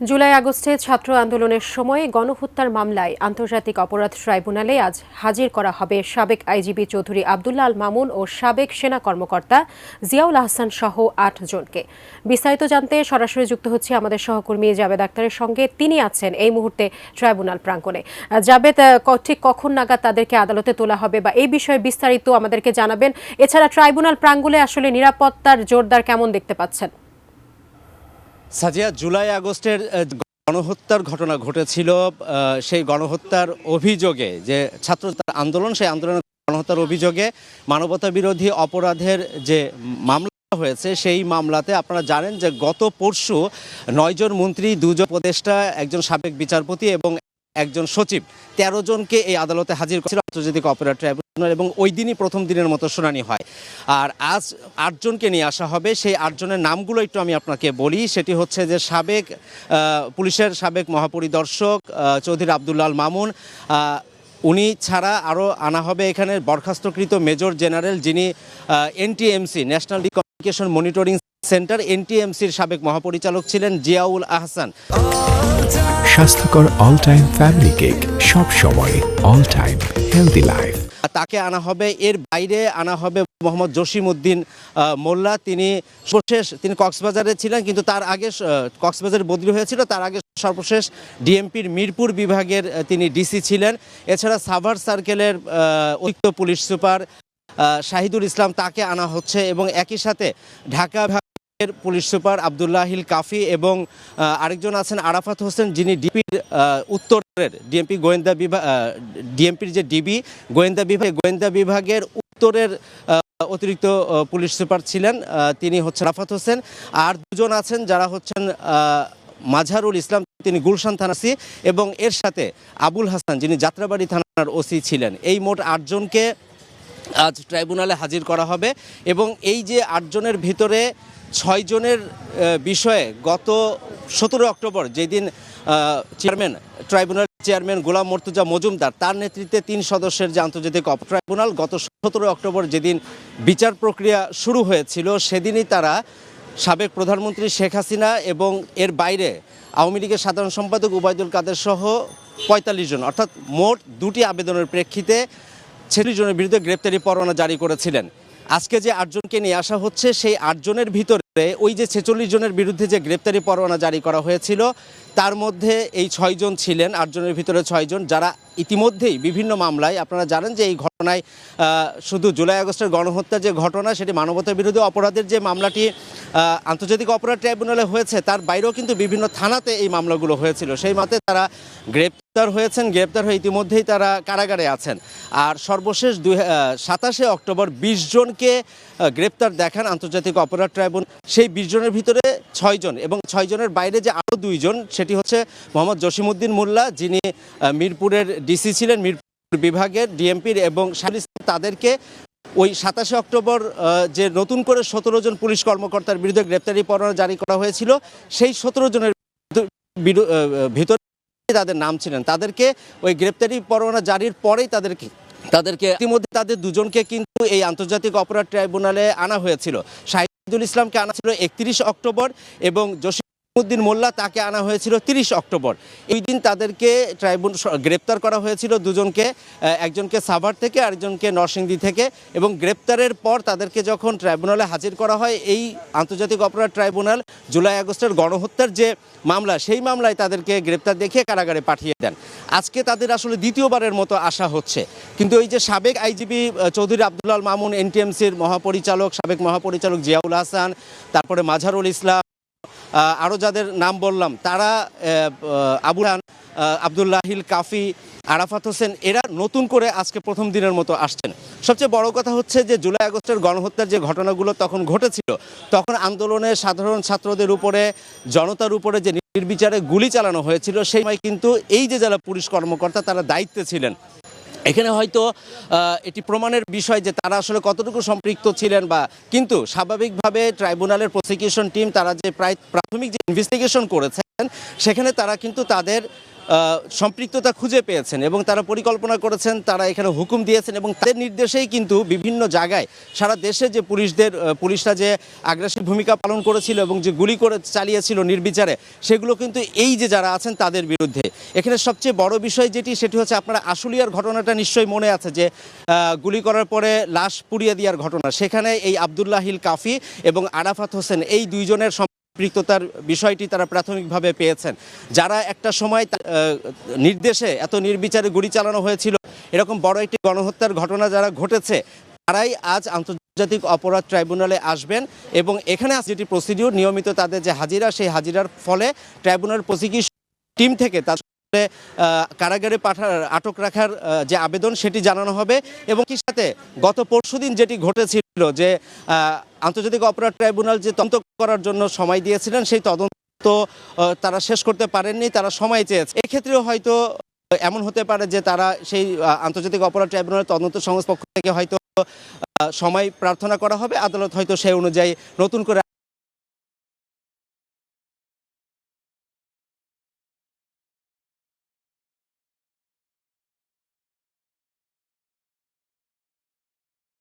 জুলাই আগস্টে ছাত্র আন্দোলনের সময় গণহত্যার মামলায় আন্তর্জাতিক অপরাধ ট্রাইব্যুনালে আজ হাজির করা হবে সাবেক আইজিপি চৌধুরী আব্দুল্লাহ আল মামুন ও সাবেক সেনা কর্মকর্তা জিয়াউল আহসান সহ ৮ জনকে। বিস্তারিত জানতে সরাসরি যুক্ত হচ্ছে আমাদের সহকর্মী জাবেদ আক্তারের সঙ্গে। তিনি আছেন এই মুহূর্তে ট্রাইব্যুনাল প্রাঙ্গণে। জাবেদ, ঠিক কখন নাগাদ তাদেরকে আদালতে তোলা হবে বা এই বিষয়ে বিস্তারিত আমাদেরকে জানাবেন। এছাড়া ট্রাইব্যুনাল প্রাঙ্গণে আসলে নিরাপত্তার জোরদার কেমন দেখতে পাচ্ছেন? সাজিয়া, জুলাই আগস্টের গণহত্যার ঘটনা ঘটেছিল। সেই গণহত্যার অভিযোগে যে ছাত্র আন্দোলন, সেই আন্দোলনের গণহত্যার অভিযোগে মানবতা বিরোধী অপরাধের যে মামলা হয়েছে, সেই মামলাতে আপনারা জানেন যে গত পরশু 9 জন মন্ত্রী, 2 জন উপদেষ্টা, একজন সাবেক বিচারপতি এবং একজন সচিব, 13 জনকে এই আদালতে হাজির করেছিল আন্তর্জাতিক অপরাধ ট্রাইব্যুনাল এবং ওই দিনই প্রথম দিনের মতো শুনানি হয়। আর আজ 8 জনকে নিয়ে আসা হবে। সেই 8 জনের নামগুলো একটু আমি আপনাকে বলি। সেটি হচ্ছে যে সাবেক পুলিশের সাবেক মহাপরিদর্শক চৌধুরী আব্দুল্লাহ আল মামুন, উনি ছাড়া আরও আনা হবে এখানে বরখাস্তকৃত মেজর জেনারেল, যিনি NTMC national communication monitoring centre এনটিএমসির সাবেক মহাপরিচালক ছিলেন, জিয়াউল আহসান। স্বাস্থ্যকর অল টাইম ফ্যামিলি কেক, সব সময় অল টাইম হেলদি লাইফ, তাকে আনা হবে। এর বাইরে আনা হবে মোহাম্মদ জসিমউদ্দিন মোল্লা। তিনি কক্সবাজারে ছিলেন, কিন্তু তার আগে কক্সবাজারে বদলি হয়েছিল। তার আগে সর্বশেষ ডিএমপির মিরপুর বিভাগের তিনি ডিসি ছিলেন। এছাড়া সাভার সার্কেলের অতিরিক্ত পুলিশ সুপার শাহিদুল ইসলাম, তাকে আনা হচ্ছে। এবং একই সাথে ঢাকা পুলিশ সুপার আব্দুল্লাহিল কাফি এবং আরেকজন আছেন আরাফাত হোসেন, যিনি ডিপির উত্তরের ডিএমপি গোয়েন্দা বিভাগ, ডিএমপির যে ডিবি গোয়েন্দা বিভাগের উত্তরের অতিরিক্ত পুলিশ সুপার ছিলেন, তিনি হচ্ছেন আরাফাত হোসেন। আর 2 জন আছেন যারা হচ্ছেন মাঝহারুল ইসলাম, তিনি গুলশান থানাসি, এবং এর সাথে আবুল হাসান, যিনি যাত্রাবাড়ি থানার ওসি ছিলেন। এই মোট 8 জনকে আজ ট্রাইব্যুনালে হাজির করা হবে। এবং এই যে 8 জনের ভিতরে 6 জনের বিষয়ে গত 17 অক্টোবর, যেদিন ট্রাইব্যুনাল চেয়ারম্যান গোলাম মর্তুজা মজুমদার, তার নেতৃত্বে 3 সদস্যের যে আন্তর্জাতিক ট্রাইব্যুনাল, গত 17 অক্টোবর যেদিন বিচার প্রক্রিয়া শুরু হয়েছিল, সেদিনই তারা সাবেক প্রধানমন্ত্রী শেখ হাসিনা এবং এর বাইরে আওয়ামী লীগের সাধারণ সম্পাদক ওবায়দুল কাদের সহ 45 জন, অর্থাৎ মোট 2টি আবেদনের প্রেক্ষিতে 46 জনের বিরুদ্ধে গ্রেপ্তারি পরোয়ানা জারি করেছিলেন। আজকে যে 8 জনকে নিয়ে আসা হচ্ছে, সেই 8 জনের ভিতরে ওই যে 46 জনের বিরুদ্ধে যে গ্রেপ্তারি পরোয়ানা জারি করা হয়েছিল, তার মধ্যে এই 6 জন ছিলেন। 8 জনের ভিতরে 6 জন যারা ইতিমধ্যেই বিভিন্ন মামলায়, আপনারা জানেন যে এই ঘটনায় শুধু জুলাই আগস্টের গণহত্যার যে ঘটনা, সেটি মানবতা বিরোধী অপরাধের যে মামলাটি আন্তর্জাতিক অপরাধ ট্রাইব্যুনালে হয়েছে, তার বাইরেও কিন্তু বিভিন্ন থানাতে এই মামলাগুলো হয়েছিল। সেই মতে তারা গ্রেপ্তার হয়ে ইতিমধ্যেই তারা কারাগারে আছেন। আর সর্বশেষ 27 অক্টোবর 20 জনকে গ্রেপ্তার দেখান আন্তর্জাতিক অপরাধ ট্রাইব্যুনাল। সেই 20 জনের ভিতরে 6 জন, এবং 6 জনের বাইরে যে আরও 2 জন, সেটি হচ্ছে মোহাম্মদ জসিমউদ্দিন মোল্লা, যিনি মিরপুরের ডিসি ছিলেন, মিরপুর বিভাগের ডিএমপির, এবং তাদেরকে ওই 27 অক্টোবর যে নতুন করে 17 জন পুলিশ কর্মকর্তার বিরুদ্ধে গ্রেপ্তারি পরোয়ানা জারি করা হয়েছিল, সেই 17 জনের ভিতরে তাদের নাম ছিলেন। তাদেরকে ওই গ্রেপ্তারি পরোয়ানা জারির পরেই তাদেরকে ইতিমধ্যে তাদের 2 জনকে কিন্তু এই আন্তর্জাতিক অপরাধ ট্রাইব্যুনালে আনা হয়েছিল। শাহিদুল ইসলামকে আনা ছিল 31 অক্টোবর এবং জসিমউদ্দিন মোল্লা, তাকে আনা হয়েছিল 30 অক্টোবর। এই দিন তাদেরকে গ্রেপ্তার করা হয়েছিল 2 জনকে, একজনকে সাভার থেকে, আরেকজনকে নরসিংদী থেকে। এবং গ্রেপ্তারের পর তাদেরকে যখন ট্রাইব্যুনালে হাজির করা হয়, এই আন্তর্জাতিক অপরাধ ট্রাইব্যুনাল জুলাই আগস্টের গণহত্যার যে মামলা, সেই মামলায় তাদেরকে গ্রেপ্তার দেখিয়ে কারাগারে পাঠিয়ে দেন। আজকে তাদের আসলে দ্বিতীয়বারের মতো আসা হচ্ছে। কিন্তু এই যে সাবেক আইজিপি চৌধুরী আব্দুল্লাহ আল মামুন, এনটিএমসির সাবেক মহাপরিচালক জিয়াউল আহসান, তারপরে মাঝহারুল ইসলাম, আরও যাদের নাম বললাম, তারা আব্দুল্লাহিল কাফি, আরাফাত হোসেন, এরা নতুন করে আজকে প্রথম দিনের মতো আসছেন। সবচেয়ে বড় কথা হচ্ছে যে জুলাই আগস্টের গণহত্যার যে ঘটনাগুলো তখন ঘটেছিল, তখন আন্দোলনে সাধারণ ছাত্রদের উপরে, জনতার উপরে যে নির্বিচারে গুলি চালানো হয়েছিল, সেই সময় কিন্তু এই যে যারা পুলিশ কর্মকর্তা, তারা দায়িত্বে ছিলেন। এখানে হয়তো এটি প্রমাণের বিষয় যে তারা আসলে কতটুকু সম্পৃক্ত ছিলেন, কিন্তু স্বাভাবিকভাবে ট্রাইব্যুনালের প্রসিকিউশন টিম, তারা যে প্রাথমিক যে ইনভেস্টিগেশন করেছেন, সেখানে তারা কিন্তু তাদের সম্পৃক্ততা খুঁজে পেয়েছেন এবং তারা পরিকল্পনা করেছেন, তারা এখানে হুকুম দিয়েছেন এবং তাদের নির্দেশেই কিন্তু বিভিন্ন জায়গায় সারা দেশে যে পুলিশরা যে আগ্রাসী ভূমিকা পালন করেছিল এবং যে গুলি করে চালিয়েছিল নির্বিচারে, সেগুলো কিন্তু এই যে যারা আছেন তাদের বিরুদ্ধে। এখানে সবচেয়ে বড় বিষয় সেটি হচ্ছে আপনারা আশুলিয়ার ঘটনাটা নিশ্চয়ই মনে আছে, যে গুলি করার পরে লাশ পুড়িয়ে দেওয়ার ঘটনা। সেখানে এই আবদুল্লাহিল কাফি এবং আরাফাত হোসেন এই দুইজনের সম্পৃক্ততার বিষয়টি তারা প্রাথমিকভাবে পেয়েছেন। যারা একটা সময় নির্দেশে এত নির্বিচারে গুলি চালানো হয়েছিল, এরকম বড় একটি গণহত্যার ঘটনা যারা ঘটেছে, তারাই আজ আন্তর্জাতিক অপরাধ ট্রাইব্যুনালে আসবেন এবং এখানে যেটি প্রসিডিউর নিয়মিত তাদের যে হাজিরা, সেই হাজিরার ফলে ট্রাইব্যুনাল প্রসিকিউশন টিম থেকে তাদের কারাগারে আটক রাখার যে আবেদন সেটি জানানো হবে। এবং এর সাথে গত পরশুদিন যেটি ঘটেছিল, যে আন্তর্জাতিক অপরাধ ট্রাইব্যুনাল যে তদন্ত করার জন্য সময় দিয়েছিলেন, সেই তদন্ত তারা শেষ করতে পারেননি, তারা সময় চেয়েছে। এক্ষেত্রেও হয়তো এমন হতে পারে যে তারা সেই আন্তর্জাতিক অপরাধ ট্রাইব্যুনালের তদন্ত সংস্থার পক্ষ থেকে হয়তো সময় প্রার্থনা করা হবে, আদালত হয়তো সেই অনুযায়ী নতুন করে